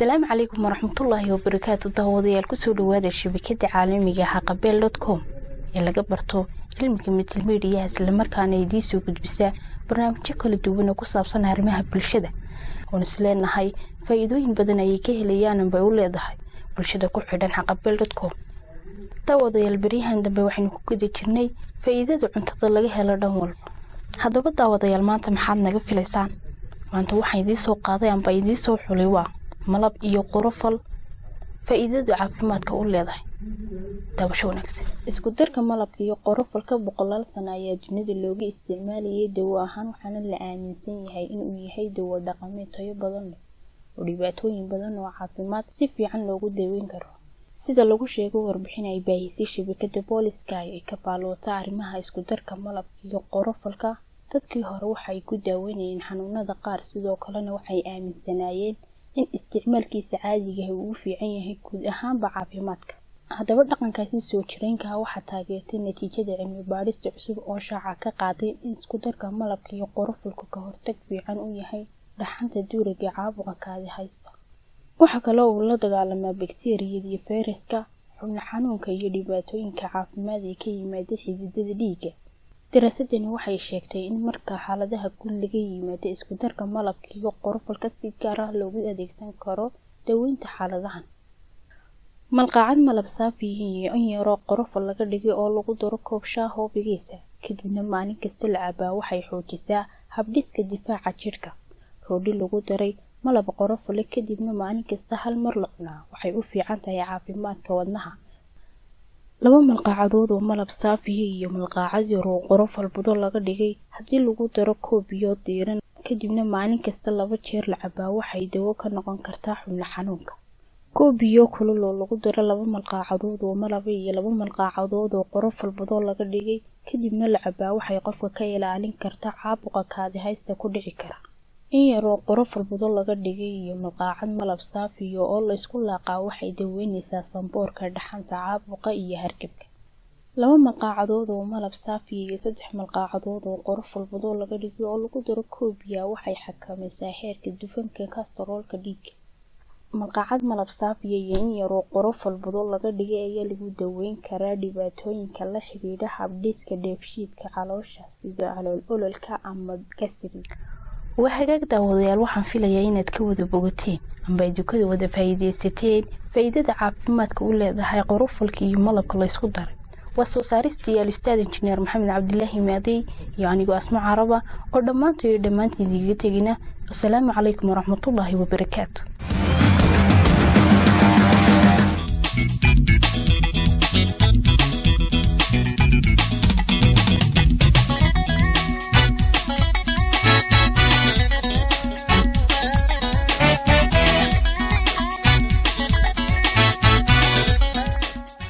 السلام عليكم ورحمة الله وبركاته. دعوة كسر دواد الشبكة عالمية حقبل.com اللي قبرته علمك مثل الميديا اللي كان يديسو قدبسا برنامج كل دوبنا كصاب صنع رمها بالشدة ونسلنا هاي فايدوين بدنا يكيه ليانا بقول يضحي بالشدة كحدا حقبل.com. دعوة البريهان دم بوحين كده جرني فايدة عنتطلقها لدمول هذا بالدعوة المانت محادنا قفل لسان maanta waxaan idin soo qaaday aan bay idin soo xulay waa malab iyo qorofal faa'iidada caafimaadka u leedahay daawasho wanaagsan. Isku darka malabka iyo qorofalka boqolaal sano ayaa dunida looga isticmaalayay dawo ahaan waxaana la aaminsan yahay in uu yahay dawo dhaqameed tayo badan leh oo dhibaatooyin badan oo caafimaad si fiican loogu daweyn karo. Sida lagu sheego warbixin ay baahisay shabakadda booliska ee ka faaloota arrimaha isku darka malabka iyo qorofalka dadkii hore waxay ku daaweynayeen xanuunada qaar sidoo kalena waxay aaminsanaayeen in isticmaalkiisa caadiga ah uu fiican yahay guud ahaanba caafimaadka. Haddaba dhaqankaasi soo jireenka waxa taageertay natiijada cilmi baadhista cusub oo shaaca ka qaaday in isku darka malabka iyo qorofalku ka hortag fiican u yahay dhaxanta duuriga caabuqa kaadi haysta. Waxa kale oo la dagaalamaa bakteeriyada iyo fayraska xubno xanuunka iyo dhibaatooyinka caafimaad ee ka yimaada xididada dhiigga. daraasadani waxay sheegtay in marka xaaladaha guud laga yimaado isku darka malabka iyo qorofalka si gaar ah loogu adeegsan karo daweynta xaaladahan. malqacad malab saafi iyo in yaro qorofal laga dhigay oo lagu daro koob shaah oo bigeesa kadibna maalin kasta la cabaa waxay xoojisaa habdhiska difaaca jirka. roodhi lagu daray malab qorofal kadibna maalin kasta hal mar la cunaa waxay u fiican tahay caafimaadka wadnaha. laba malqacadood oo malab saafi iyo malqacad yar oo qorofal budo laga dhigay hadii lagu daro koob biyo diiran kadibna maalin kasta laba jeer la cabaa waxay dawo ka noqon kartaa xubno xanuunka. koob biyo kulul oo lagu daro laba malqacadood oo malab iyo laba malqacadood oo qorofal budo laga dhigay kadibna la cabaa waxay qofka ka ilaalin kartaa caabuqa kaadi haysta ku dhici kara. in yar oo qorofal budo laga dhigay iyo malqacad malab saafi oo la isku laaqaa waxay daweynaysaa sanboorka dhaxanta caabuqa iyo hargabka. laba malqacadood oo malab saafi iyo saddex malqacadood oo qorofal budo laga dhigay oo lagu daro koob biyo waxay xakamaysaa heerka dufanka kolestaroolka dhiigga. malqacad malab saafi iyo in yar oo qorofal budo laga dhigay ayaa lagu daweyn karaa dhibaatooyinka la xiriira habdhiska dheefshiidka caloosha sida calool ololka ama gastriga. وهاجاك داوديال waxaan filayaa inaad ka wada bogateen amba edukada wada faa'iideysateen faa'iidada caafimaadka u leedahay qorofalka iyo malabka la isku daray. wasoo saaristiya ustaad injineer maxamed cabdillaahi maadi iyo anigu asma caraba oo dhamaantiin idiga tagina. assalaamu calaykum waraxmatullaahi wabarakaatuh.